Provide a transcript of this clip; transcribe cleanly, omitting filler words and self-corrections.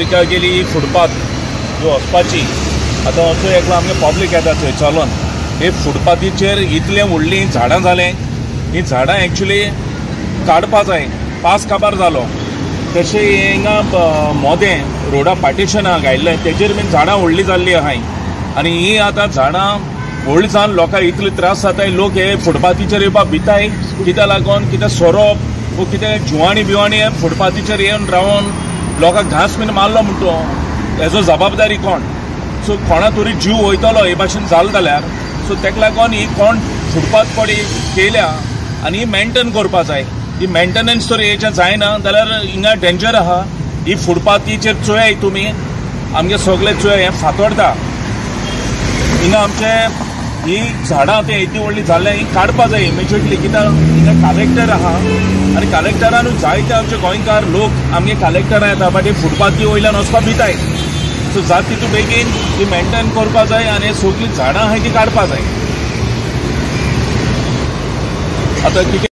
पब्लिका गेली फुटपाथ ज्यो वचपाची आतां असो एकलो आमगे पब्लीक येता थंय चलोन हे फुटपाथीचेर इतलें व्हडलीं झाडां जालें. ही झाडां एक्चुली काडपा जाय, पास काबार जालो. तशें हिंगा मोदें रोडा पार्टिशना घायल्लें तेजेर बीन झाडां व्हडलीं जाल्लीं आहाय. आनी ही आतां झाडां व्हडलीं जावन लोकांक इतले त्रास जाताय. लोक हे फुटपाथीचेर येवपाक भिताय. कित्याक लागून कितें सोरोप वो कितें जुवाणी बिवाणी फुटपाथीचेर येवन रावन लोकांक घास बीन मारलो म्हणटो हेजो जबाबदारी कोण? सो कोणा तरी जीव वयतलो हे भाशेन जालें जाल्यार सो तेका लागून ही कोण फुटपाथ पडी केल्या आनी ही मेंटेन करपा जाय. ही मेंटेनन्स जर हेचें जायना जाल्यार हिंगा डेंजर आहा. ही फुटपाथीचेर चोयाय तुमी आमगे सगळे चोय हें फातोडटा. हिंगा आमचे ही झाडां ते इतली व्हडलीं जाल्ले ही काडपा जाय इमिजिएटली. कित्याक हिंगा कलेक्टर आहा आनी कलेक्टरानूय जायते आमचे गोंयकार लोक आमगे कलेक्टर येता बट ही फुटपाथी वयल्यान वचपाक भिताय. सो जाता तितू बेगीन ती मेंटेन करपा जाय आनी सगळीं झाडां आहाय ती काडपा जाय. आतां कितें